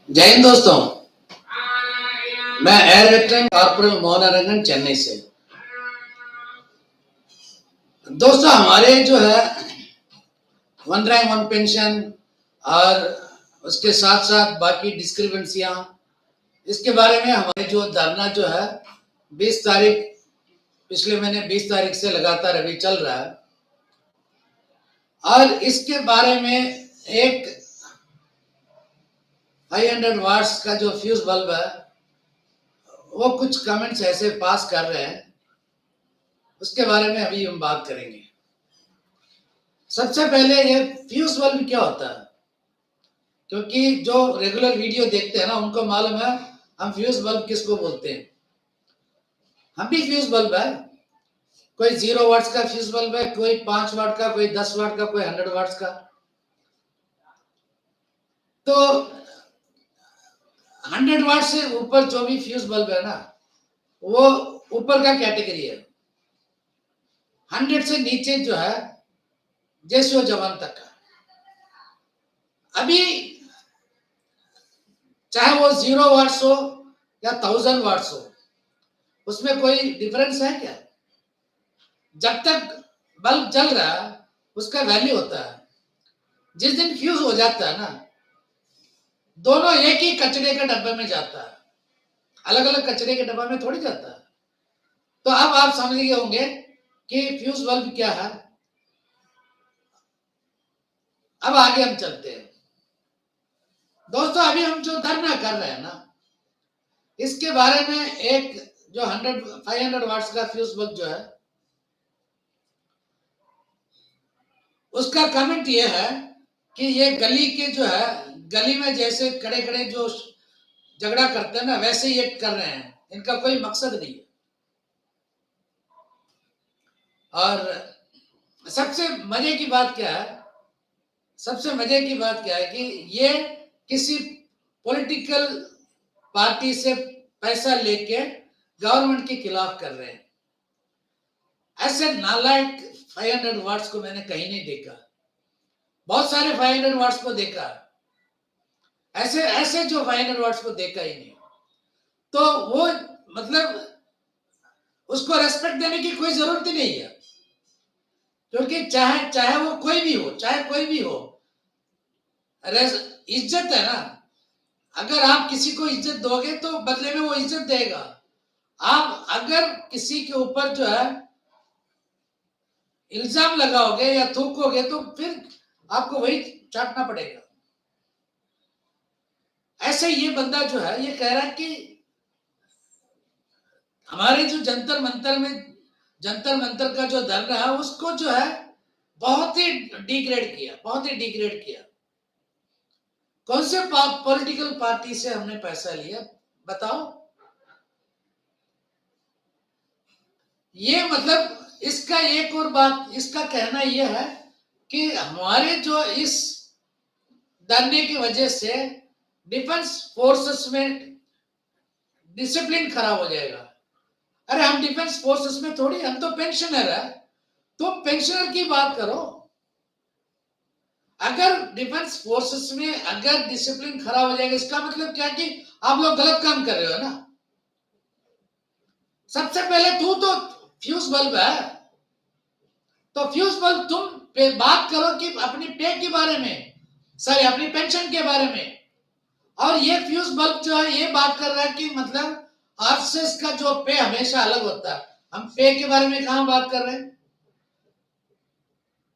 जय हिंद दोस्तों, मैं एयर वेटरन कॉर्पोरल मोहनरंगन चेन्नई से। दोस्तों, हमारे जो है वन रैंक वन पेंशन और उसके साथ साथ बाकी डिस्क्रिपेंसियां, इसके बारे में हमारे जो धरना जो है 20 तारीख पिछले महीने 20 तारीख से लगातार अभी चल रहा है। और इसके बारे में एक 500 वाट्स का जो फ्यूज बल्ब है वो कुछ कमेंट्स ऐसे पास कर रहे हैं, उसके बारे में अभी हम बात करेंगे। सबसे पहले ये फ्यूज बल्ब क्या होता है, क्योंकि जो रेगुलर वीडियो देखते हैं ना उनको मालूम है हम फ्यूज बल्ब किसको बोलते हैं। हम भी फ्यूज बल्ब है, कोई 0 वाट्स का फ्यूज बल्ब है, कोई 5 वाट का, कोई 10 वाट का, कोई 100 वाट्स का। तो 100 वाट से ऊपर जो भी फ्यूज बल्ब है ना वो ऊपर का कैटेगरी है। 100 से नीचे जो है जैसे जवान तक का। अभी चाहे वो 0 वाट्स हो या 1000 वाट्स हो, उसमें कोई डिफरेंस है क्या? जब तक बल्ब जल रहा है उसका वैल्यू होता है। जिस दिन फ्यूज हो जाता है ना, दोनों एक ही कचरे के डब्बे में जाता है, अलग अलग कचरे के डब्बे में थोड़ी जाता है। तो अब आप समझ गए होंगे कि फ्यूज बल्ब क्या है। अब आगे हम चलते हैं। दोस्तों, अभी हम जो धरना कर रहे हैं ना, इसके बारे में एक जो 500 वाट्स का फ्यूज बल्ब जो है उसका कमेंट ये है कि ये गली के जो है, गली में जैसे खड़े खड़े जो झगड़ा करते हैं ना वैसे ये कर रहे हैं, इनका कोई मकसद नहीं है। और सबसे मजे की बात क्या है, सबसे मजे की बात क्या है कि ये किसी पॉलिटिकल पार्टी से पैसा लेके गवर्नमेंट के खिलाफ कर रहे हैं। ऐसे नालायक 500 वाट्स को मैंने कहीं नहीं देखा। बहुत सारे 500 वाट्स को देखा, ऐसे ऐसे जो 500 वाट्स को देखा ही नहीं। तो वो मतलब उसको रेस्पेक्ट देने की कोई जरूरत ही नहीं है, क्योंकि चाहे चाहे वो कोई भी हो, चाहे कोई भी हो, इज्जत है ना। अगर आप किसी को इज्जत दोगे तो बदले में वो इज्जत देगा। आप अगर किसी के ऊपर जो है इल्जाम लगाओगे या थूकोगे तो फिर आपको वही चाटना पड़ेगा। ऐसे ये बंदा जो है ये कह रहा है कि हमारे जो जंतर मंतर का जो धरना है उसको जो है बहुत ही डिग्रेड किया, बहुत ही डिग्रेड किया। कौन से पॉलिटिकल पार्टी से हमने पैसा लिया बताओ? ये मतलब इसका एक और बात, इसका कहना यह है कि हमारे जो इस धरने की वजह से डिफेंस फोर्सेस में डिसिप्लिन खराब हो जाएगा। अरे हम डिफेंस फोर्सेस में थोड़ी, हम तो पेंशनर है, तो पेंशनर की बात करो। अगर डिफेंस फोर्सेस में अगर डिसिप्लिन खराब हो जाएगा इसका मतलब क्या कि आप लोग गलत काम कर रहे हो ना। सबसे पहले तू तो फ्यूज बल्ब है, तो फ्यूज बल्ब तुम पे बात करो कि अपनी पे के बारे में, सॉरी अपनी पेंशन के बारे में। और ये फ्यूज बल्ब जो है ये बात कर रहा है कि मतलब ऑफिसर्स का जो पे हमेशा अलग होता है। हम पे के बारे में कहां बात कर रहे हैं?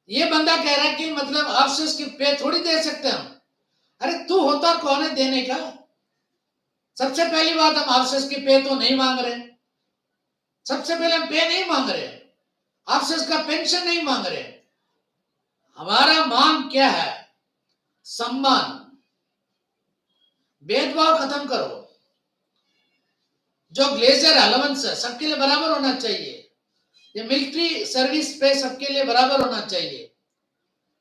ये बंदा कह रहा है कि मतलब ऑफिसर्स की पे थोड़ी दे सकते हम। अरे तू होता कौन है देने का? सबसे पहली बात, हम ऑफिसर्स की पे तो नहीं मांग रहे। सबसे पहले हम पे नहीं मांग रहे, ऑफिसर्स का पेंशन नहीं मांग रहे। हमारा मांग क्या है? सम्मान। भेदभाव खत्म करो। जो ग्लेजर अलाउंस है सबके लिए बराबर होना चाहिए। ये मिलिट्री सर्विस पे सबके लिए बराबर होना चाहिए।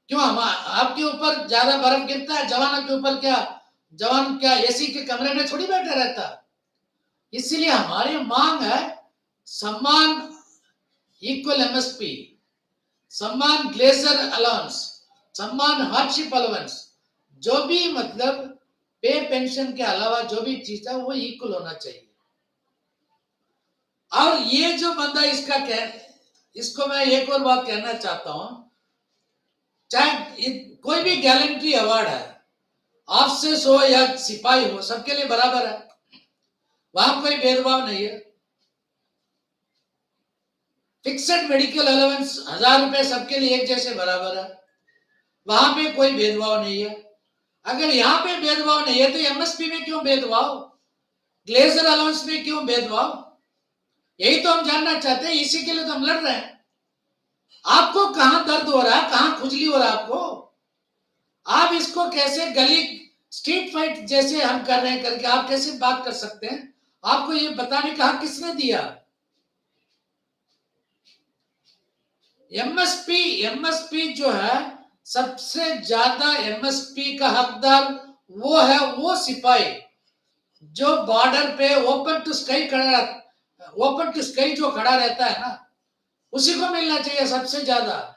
क्यों हम आपके ऊपर ज्यादा बर्फ गिरता है? जवानों के ऊपर क्या, जवान क्या एसी के कमरे में थोड़ी बैठा रहता? इसीलिए हमारी मांग है सम्मान, इक्वल एमएसपी, सम्मान ग्लेजर अलाउंस, सम्मान हार्डशिप अलाउंस। जो भी मतलब पे पेंशन के अलावा जो भी चीज है वो इक्वल होना चाहिए। और ये जो बंदा इसको मैं एक और बात कहना चाहता हूं, चाहे कोई भी गैलेंट्री अवार्ड है, ऑफिसर्स हो या सिपाही हो, सबके लिए बराबर है, वहां कोई भेदभाव नहीं है। फिक्स्ड मेडिकल अलाउंस 1000 रुपए सबके लिए एक जैसे बराबर है, वहां पे कोई भेदभाव नहीं है। अगर यहाँ पे भेदभाव नहीं है तो एमएसपी में क्यों भेदभाव, ग्लेजर अलाउंस में क्यों भेदभाव? यही तो हम जानना चाहते हैं, इसी के लिए तो हम लड़ रहे हैं। आपको कहां दर्द हो रहा है, कहां खुजली हो रहा है आपको? आप इसको कैसे गली स्ट्रीट फाइट जैसे हम कर रहे हैं करके आप कैसे बात कर सकते हैं? आपको ये बताने का हक किसने दिया? एमएसपी जो है, सबसे ज्यादा एमएसपी का हकदार वो है, वो सिपाही जो बॉर्डर पे ओपन टू स्काई जो खड़ा रहता है ना, उसी को मिलना चाहिए सबसे ज्यादा।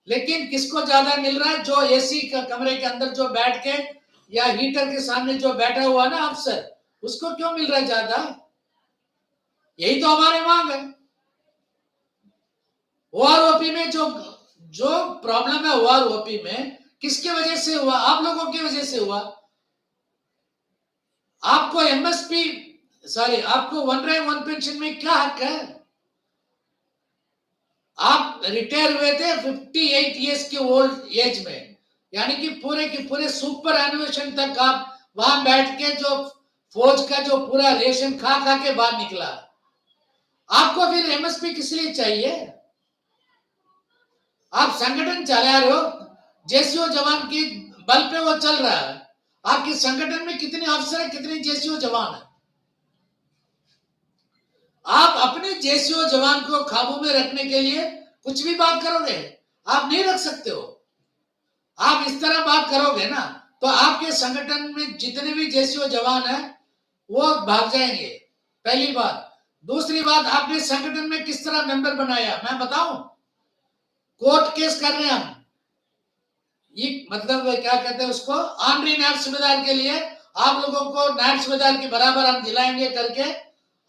लेकिन किसको ज्यादा मिल रहा है? जो एसी का कमरे के अंदर जो बैठ के या हीटर के सामने जो बैठा हुआ ना अफसर, उसको क्यों मिल रहा है ज्यादा? यही तो हमारे मांग है। ओआरओपी में जो प्रॉब्लम है, ओआरओपी में किसकी वजह से हुआ? आप लोगों की वजह से हुआ। आपको एमएसपी आपको वन रैंक वन पेंशन में क्या हक है? आप रिटायर हुए थे 58 इयर्स के ओल्ड एज में, यानी कि पूरे के पूरे सुपर एनिमेशन तक आप वहां बैठ के जो फौज का जो पूरा रेशन खा खा के बाहर निकला। आपको फिर एमएसपी किस लिए चाहिए? आप संगठन चला रहे हो, जेसीओ जवान की बल पे वो चल रहा है। आपके संगठन में कितने अफसर है, कितने जेसीओ जवान है? आप अपने जेसीओ जवान को काबू में रखने के लिए कुछ भी बात करोगे? आप नहीं रख सकते हो। आप इस तरह बात करोगे ना तो आपके संगठन में जितने भी जेसीओ जवान है वो भाग जाएंगे, पहली बात। दूसरी बात, आपने संगठन में किस तरह मेंबर बनाया मैं बताऊं? कोर्ट केस कर रहे हैं हम, ये मतलब क्या कहते हैं उसको, ऑनरी नायब सूबेदार के लिए आप लोगों को नायब सूबेदार के बराबर हम दिलाएंगे करके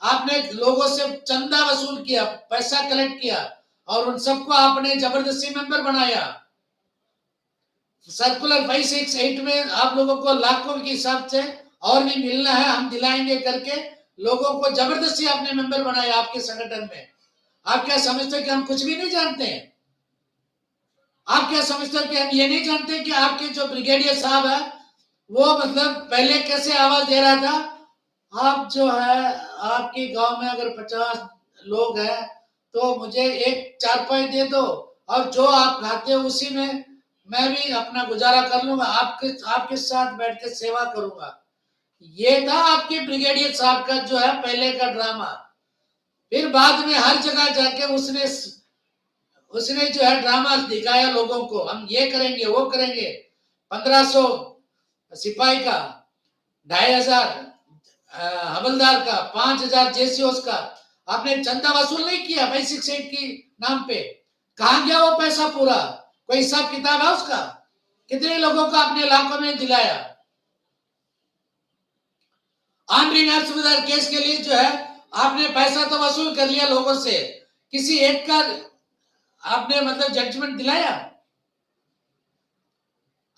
आपने लोगों से चंदा वसूल किया, पैसा कलेक्ट किया और उन सबको आपने जबरदस्ती मेंबर बनाया। सर्कुलर 568 में आप लोगों को लाखों के हिसाब से और भी मिलना है, हम दिलाएंगे करके लोगों को जबरदस्ती आपने मेंबर बनाया आपके संगठन में। आप क्या समझते हैं कि हम कुछ भी नहीं जानते हैं? आप क्या समझते हैं कि हम ये नहीं जानते कि आपके जो ब्रिगेडियर साहब है वो मतलब पहले कैसे आवाज दे रहा था? आप जो है, आपके गांव में अगर 50 लोग हैं तो मुझे एक चारपाई दे दो और जो आप खाते हो उसी में मैं भी अपना गुजारा कर लूंगा, आपके साथ बैठ के सेवा करूंगा। ये था आपके ब्रिगेडियर साहब का जो है पहले का ड्रामा। फिर बाद में हर जगह जाके उसने जो है ड्रामा दिखाया लोगों को, हम ये करेंगे वो करेंगे। 1500 सिपाही का, 2500 हवलदार का, 5000 जेसीओस का आपने चंदा वसूल नहीं किया 568 की नाम पे। कहां गया वो पैसा पूरा? कोई हिसाब किताब है उसका? कितने लोगों को आपने लाखों में दिलाया? ऑनरी नायब सूबेदार केस के लिए जो है आपने पैसा तो वसूल कर लिया लोगों से, किसी एक का आपने मतलब जजमेंट दिलाया?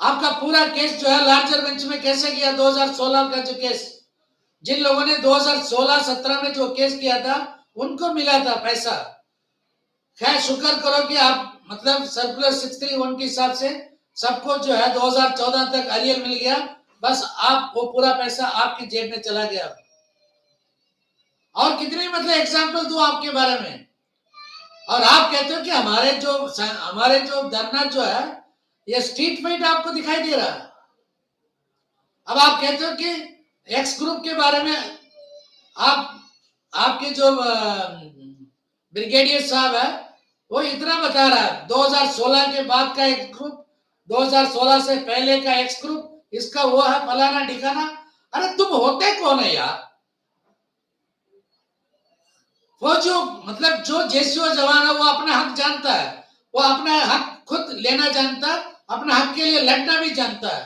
आपका पूरा केस जो है लार्जर बेंच में कैसे गया? 2016 का जो केस, जिन लोगों ने 2016-17 में जो केस किया था उनको मिला था पैसा। खैर शुक्र करो कि आप मतलब सर्कुलर 631 के हिसाब से सबको जो है 2014 तक अरियर मिल गया, बस आप वो पूरा पैसा आपकी जेब में चला गया। और कितने मतलब एग्जाम्पल दूं आपके बारे में? और आप कहते हो कि हमारे जो धरना जो है ये स्ट्रीट फाइट आपको दिखाई दे रहा है। अब आप कहते हो कि एक्स ग्रुप के बारे में आपके जो ब्रिगेडियर साहब है वो इतना बता रहा है, 2016 के बाद का एक ग्रुप, 2016 से पहले का एक्स ग्रुप, इसका वो है फलाना ठिकाना। अरे तुम होते कौन है यार? वो जो मतलब जो जेसीओ जवान है वो अपना हक जानता है, वो अपना हक खुद लेना जानता है, अपना हक के लिए लड़ना भी जानता है।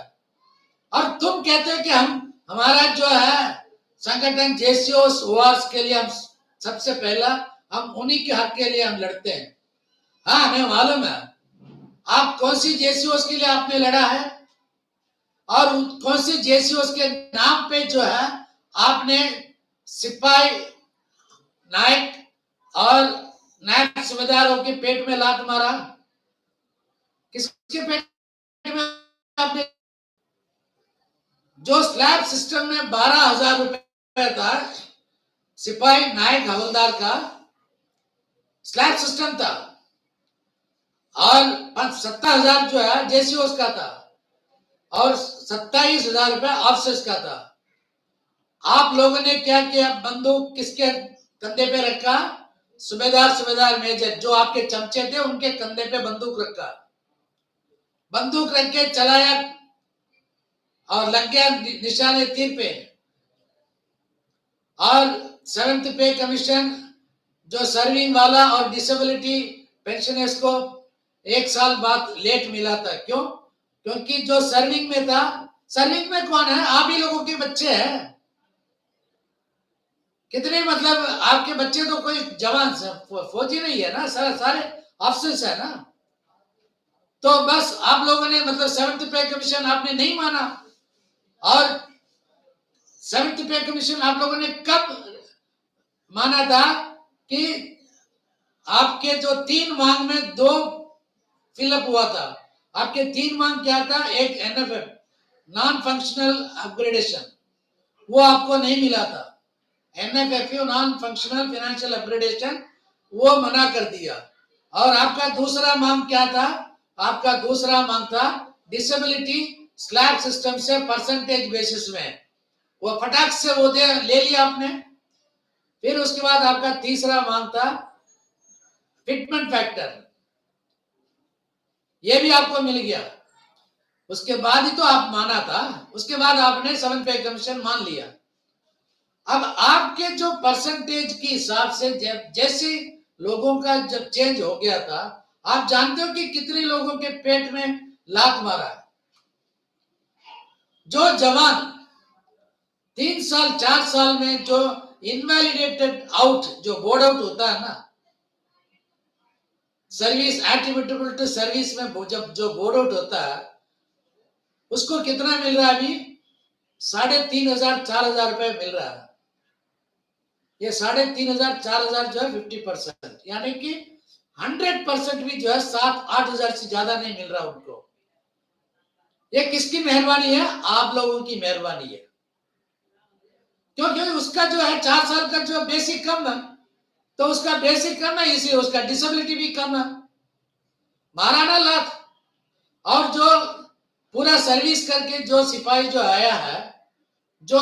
और तुम कहते हो कि हमारा जो है संगठन जेसीओस वार्स के लिए हम सबसे पहला हम उन्हीं के हक के लिए हम लड़ते हैं। हाँ, हमें मालूम है आप कौन सी जेसीओस के लिए आपने लड़ा है और कौन सी जेसीओस के नाम पे जो है आपने सिपाही नायक और नायक सूबेदारों के पेट में लात मारा। किसके पेट में आपने? जो स्लैब सिस्टम में 12,000 रुपए था सिपाही नायक हवलदार का स्लैब सिस्टम था और 70,000 जो है जेसीओस का था और 27,000 रुपए ऑफिसर्स का था। आप लोगों ने क्या किया? बंदूक किसके कंधे पे रखा? सूबेदार मेजर जो आपके चमचे थे उनके कंधे पे बंदूक रखा, बंदूक रख के चलाया और लग गया निशाने तीर पे। और 7th पे कमीशन जो सर्विंग वाला और डिसेबिलिटी पेंशनर्स को 1 साल बाद लेट मिला था। क्यों? क्योंकि जो सर्विंग में था, सर्विंग में कौन है? आप ही लोगों के बच्चे हैं। कितने मतलब आपके बच्चे तो कोई जवान फौजी नहीं है ना, सारे ऑफिसर्स है ना। तो बस आप लोगों ने मतलब 7th पे कमीशन आपने नहीं माना। और 7th पे कमीशन आप लोगों ने कब माना था? कि आपके जो 3 मांग में 2 फिलअप हुआ था। आपके 3 मांग क्या था? एक एनएफएफ नॉन फंक्शनल अपग्रेडेशन, वो आपको नहीं मिला था। एनएफएफयू नॉन फंक्शनल फाइनेंशियल अपग्रेडेशन वो मना कर दिया। और आपका दूसरा मांग क्या था? आपका दूसरा मांग था डिसेबिलिटी स्लैब सिस्टम से परसेंटेज बेसिस में, वो फटाक से वो ले लिया आपने। फिर उसके बाद आपका तीसरा मांग था फिटमेंट फैक्टर, ये भी आपको मिल गया। उसके बाद ही तो आप माना था, उसके बाद आपने 7th पे कमीशन मान लिया। अब आपके जो परसेंटेज के हिसाब से जैसे लोगों का जब चेंज हो गया था, आप जानते हो कि कितने लोगों के पेट में लात मारा। जो जवान 3 साल 4 साल में जो इनवैलिडेटेड आउट, जो बोर्ड आउट होता है ना, सर्विस एट्रीब्यूटेबल टू सर्विस में जब जो बोर्ड आउट होता है उसको कितना मिल रहा है? अभी 3,500 4,000 रुपए मिल रहा है। ये 3,500 4,000 जो है 50%, यानी कि 100% भी जो है 7-8 हजार से ज्यादा नहीं मिल रहा उनको। ये किसकी मेहरबानी है? आप लोगों की मेहरबानी है। क्योंकि उसका जो है 4 साल का जो बेसिक कम है, तो उसका बेसिक कम है, इसलिए उसका डिसेबिलिटी भी कम है। महाराणा लाख और जो पूरा सर्विस करके जो सिपाही जो आया है, जो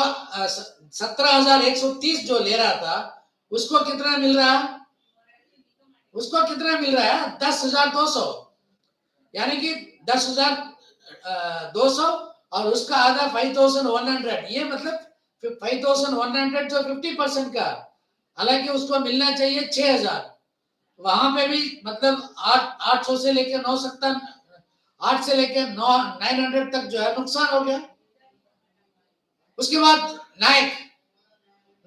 17,130 जो ले रहा था, उसको कितना मिल रहा है? उसको कितना मिल रहा है? 10,200, यानी कि 10,200 और उसका आधा 5,100। ये मतलब 5,100 जो 50% का, हालांकि उसको मिलना चाहिए 6,000। वहां पे भी मतलब 800 से लेकर 8 से लेकर 900 तक जो है नुकसान हो गया। उसके बाद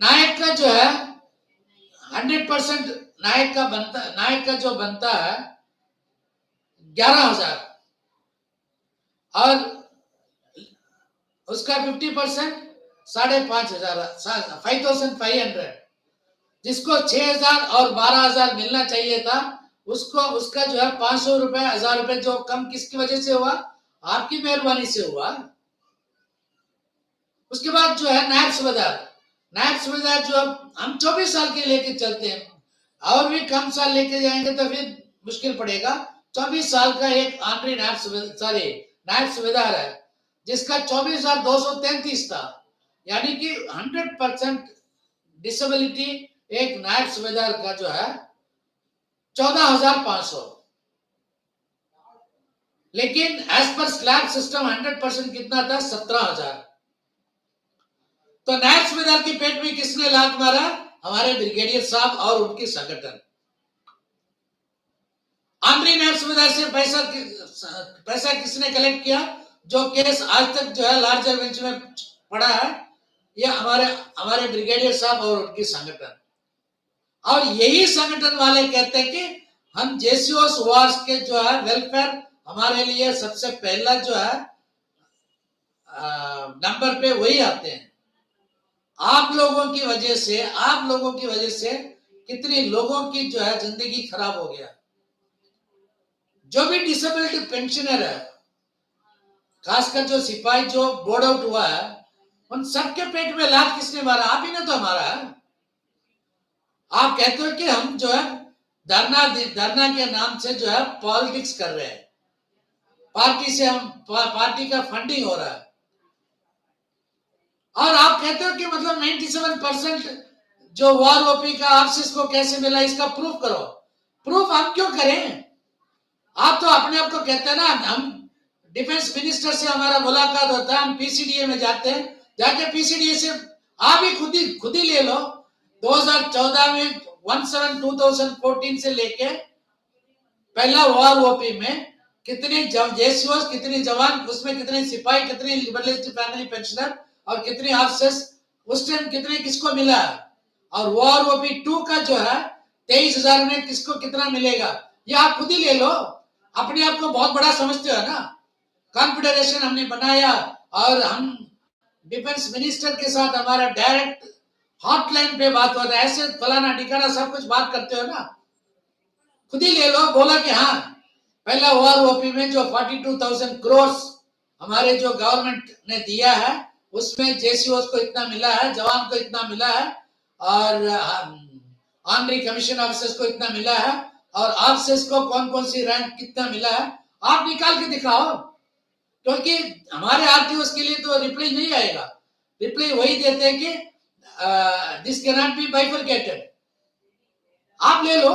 नायक का जो है 100% नायक का जो बनता है 11,000 और उसका 50% 5,500 5,500, जिसको 6,000 और 12,000 मिलना चाहिए था, उसको उसका जो है 500 रुपए 1,000 रुपए जो कम किसकी वजह से हुआ? आपकी मेहरबानी से हुआ। उसके बाद जो है नायब सूबेदार जो हम 24 साल के लेके चलते हैं, और भी कम साल लेके जाएंगे तो फिर मुश्किल पड़ेगा। 24 साल का एक ऑनरी नायब सूबेदार है जिसका 24,233 था, यानी कि 100% डिसेबिलिटी एक नायब सूबेदार का जो है 14,500। लेकिन एज पर स्लैब सिस्टम 100% कितना था? 17,000। तो नायब सूबेदार के पेट में किसने लात मारा? हमारे ब्रिगेडियर साहब और उनके संगठन। आंध्री नायब सूबेदार से पैसा किसने कलेक्ट किया? जो केस आज तक जो है लार्जर बेंच में पड़ा है, ये हमारे हमारे ब्रिगेडियर साहब और उनकी संगठन, और यही संगठन वाले कहते हैं कि हम जेसीओस वार्स के जो है वेलफेयर हमारे लिए सबसे पहला जो है नंबर पे वही आते हैं। आप लोगों की वजह से कितनी लोगों की जो है जिंदगी खराब हो गया। जो भी डिसेबिलिटी पेंशनर है, खासकर जो सिपाही जो बोर्ड आउट हुआ है, उन सबके पेट में लात किसने मारा? आप ही ने तो मारा है। आप कहते हो कि हम जो है धरना के नाम से जो है पॉलिटिक्स कर रहे हैं, पार्टी का फंडिंग हो रहा है, और आप कहते हो कि मतलब 97% जो वॉर ओपी का आपसिस को कैसे मिला, इसका प्रूफ करो। प्रूफ हम क्यों करें? आप तो अपने आप को कहते हैं ना, हम डिफेंस मिनिस्टर से हमारा मुलाकात होता है, हम पीसीडीए में जाते हैं, जाके पीसीडीए से आप ही खुद ही ले लो। 2014 में 17/2014 से लेके पहला वॉर ओपी में कितने जेसीओस, कितने जवान, उसमें कितने सिपाही, कितने लिबरलिस्ट फैमिली पेंशनर और कितने ऑफिसर्स उस टाइम कितने किसको मिला, और वॉर ओपी 2 का जो है 23,000 में किसको कितना मिलेगा, ये आप खुद ही ले लो। अपने आप को बहुत बड़ा समझते हो ना। कॉन्फेडरेशन हमने बनाया और हम डिफेंस मिनिस्टर के साथ हमारा डायरेक्ट हॉटलाइन पे बात होता है, ऐसे फलाना ठिकाना सब कुछ बात करते हो ना, खुद ही ले लो। बोला कि हाँ, पहला वॉर ओपी में जो 42,000 करोड़ हमारे जो गवर्नमेंट ने दिया है, उसमें जेसीओस को इतना मिला है, जवान को इतना मिला है, और ऑनरी कमीशन ऑफिसर्स को इतना मिला है, और ऑफिसर्स को कौन कौन सी रैंक कितना मिला है, आप निकाल के दिखाओ। क्योंकि हमारे आरटीओस के लिए तो रिप्लाई नहीं आएगा, रिप्लाई वही देते हैं कि this can not be bifurcated. आप ले लो,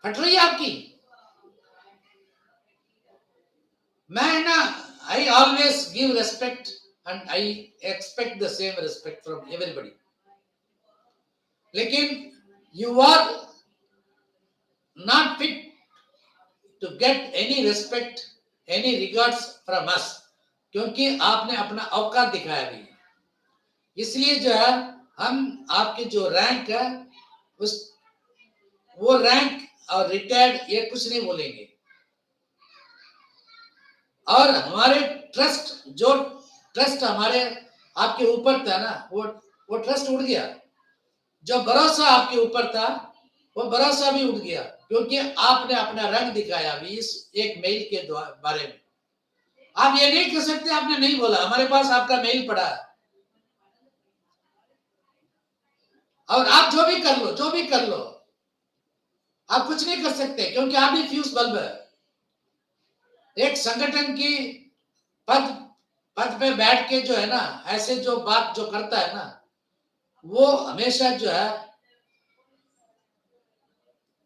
फट रही है आपकी। मैं ना, I always give respect and I expect the same respect from everybody, लेकिन you are not fit to get any respect, any regards from us, क्योंकि आपने अपना औकात दिखाया भी। इसलिए जो है हम आपके जो रैंक है उस वो रैंक और रिटायर्ड ये कुछ नहीं बोलेंगे, और हमारे ट्रस्ट हमारे आपके ऊपर था ना, वो ट्रस्ट उड़ गया। जो भरोसा आपके ऊपर था वो भरोसा भी उठ गया, क्योंकि आपने अपना रंग दिखाया अभी इस एक मेल के बारे में। आप ये नहीं कह सकते आपने नहीं बोला, हमारे पास आपका मेल पड़ा है, और आप जो भी कर लो, आप कुछ नहीं कर सकते, क्योंकि आप भी फ्यूज बल्ब है। एक संगठन की पद पे बैठ के जो है ना, ऐसे जो बात जो करता है ना, वो हमेशा जो है,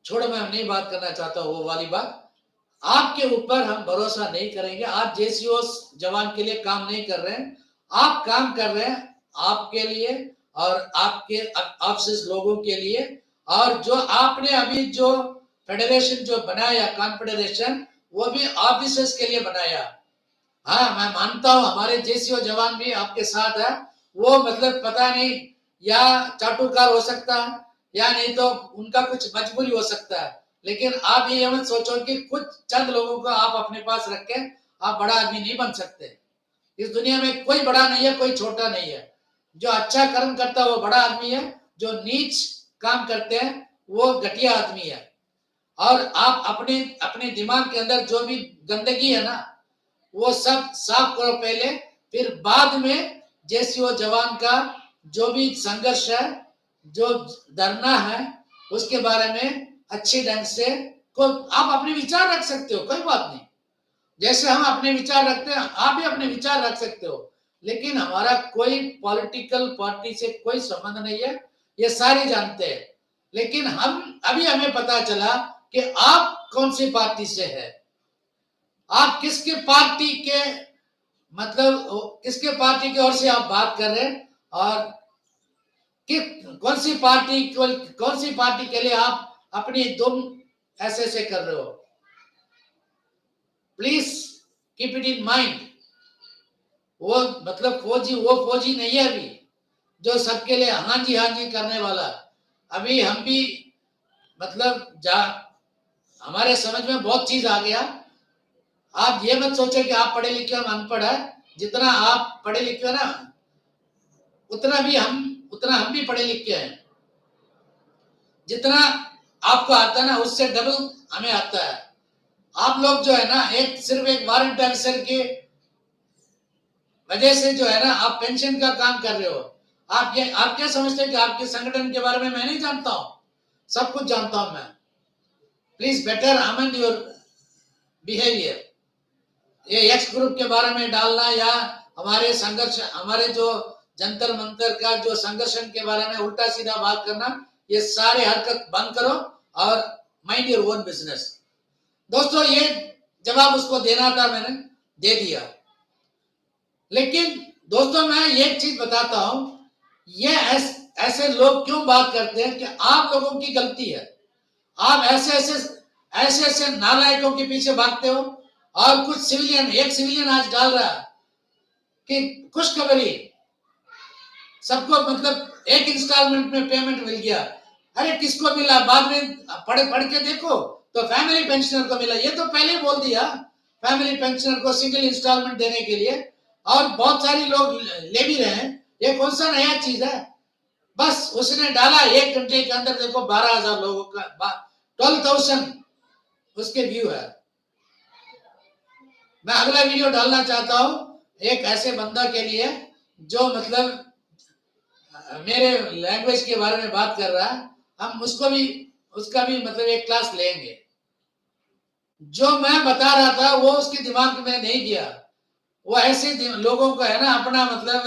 छोड़ो, मैं नहीं बात करना चाहता वो वाली बात। आपके ऊपर हम भरोसा नहीं करेंगे। आप जेसीओस जवान के लिए काम नहीं कर रहे हैं, आप काम कर रहे हैं आपके लिए और आपके ऑफिस लोगों के लिए, और जो आपने अभी जो फेडरेशन जो बनाया कॉन्फेडरेशन, वो भी ऑफिसर्स के लिए बनाया। हाँ, मैं मानता हूं हमारे जेसीओ जवान भी आपके साथ है, वो मतलब पता नहीं या चाटुकार हो सकता है या नहीं तो उनका कुछ मजबूरी हो सकता है, लेकिन आप ये मत सोचो कि कुछ चंद लोगों को आप अपने पास रख के आप बड़ा आदमी नहीं बन सकते। इस दुनिया में कोई बड़ा नहीं है, कोई छोटा नहीं है। जो अच्छा कर्म करता है वो बड़ा आदमी है, जो नीच काम करते हैं वो घटिया आदमी है। और आप अपने अपने दिमाग के अंदर जो भी गंदगी है ना, वो सब साफ करो पहले, फिर बाद में जेसीओ जवान का जो भी संघर्ष है, जो धरना है, उसके बारे में अच्छे ढंग से को आप अपने विचार रख सकते हो, कोई बात नहीं। जैसे हम अपने विचार रखते हैं, आप भी अपने विचार रख सकते हो, लेकिन हमारा कोई पॉलिटिकल पार्टी से कोई संबंध नहीं है, ये सारे जानते हैं। लेकिन हमें पता चला कि आप कौन सी पार्टी से है, आप किसके पार्टी के मतलब किसके पार्टी की ओर से आप बात कर रहे हैं, और कि कौन सी पार्टी के लिए आप अपनी दुम ऐसे कर रहे हो। Please keep it in mind. वो मतलब फौजी नहीं है अभी जो सबके लिए हाँ जी करने वाला। अभी हम भी मतलब हमारे समझ में बहुत चीज आ गया। आप ये मत सोचो कि आप पढ़े लिखे हम अनपढ़ है। जितना आप पढ़े लिखे हो ना उतना हम भी पढ़े लिखे हैं। जितना आपको आता है ना उससे डबल हमें आता है। आप लोग जो है ना सिर्फ एक वारंट ऑफिसर की वजह से जो है ना आप पेंशन का काम कर रहे हो। आप क्या समझते हैं कि आपके संगठन के बारे में मैं नहीं जानता हूं? सब कुछ जानता हूं मैं। Please better amend your behaviour. ये एक्स ग्रुप के बारे में डालना या हमारे जो जंतर मंतर का जो संघर्षण के बारे में उल्टा सीधा बात करना, ये सारे हरकत बंद करो और माइंड योर ओन बिजनेस। दोस्तों ये जवाब उसको देना था, मैंने दे दिया। लेकिन दोस्तों मैं एक चीज बताता हूं, ये ऐसे लोग क्यों बात करते हैं कि आप लोगों की गलती है। आप ऐसे नालायकों के पीछे भागते हो। और कुछ एक सिविलियन आज डाल रहा है कि खुशखबरी सबको मतलब एक इंस्टॉलमेंट में पेमेंट मिल गया। अरे किसको मिला? बाद में पढ़ के देखो तो फैमिली पेंशनर को मिला। ये तो पहले बोल दिया फैमिली पेंशनर को सिंगल इंस्टॉलमेंट देने के लिए, और बहुत सारे लोग ले भी रहे हैं। ये कौन सा नया चीज है? बस उसने डाला 1 घंटे के अंदर देखो 12,000 लोगों का 12,000 उसके व्यू है। मैं अगला वीडियो डालना चाहता हूं एक ऐसे बंदा के लिए जो मतलब मेरे लैंग्वेज के बारे में बात कर रहा है। हम उसका भी मतलब एक क्लास लेंगे। जो मैं बता रहा था वो उसके दिमाग में नहीं गया। वो ऐसे लोगों को है ना अपना मतलब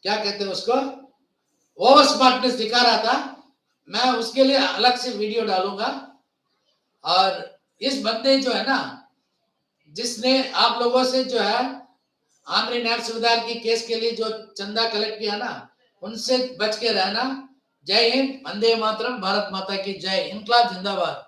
क्या कहते हैं उसको, ओवर स्मार्टनेस दिखा रहा था। मैं उसके लिए अलग से वीडियो डालूंगा। और इस बंदे जो है ना जिसने आप लोगों से जो है आमरी नायब सूबेदार की केस के लिए जो चंदा कलेक्ट किया ना, उनसे बच के रहना। जय हिंद, वंदे मातरम, भारत माता की जय, इनकलाब जिंदाबाद।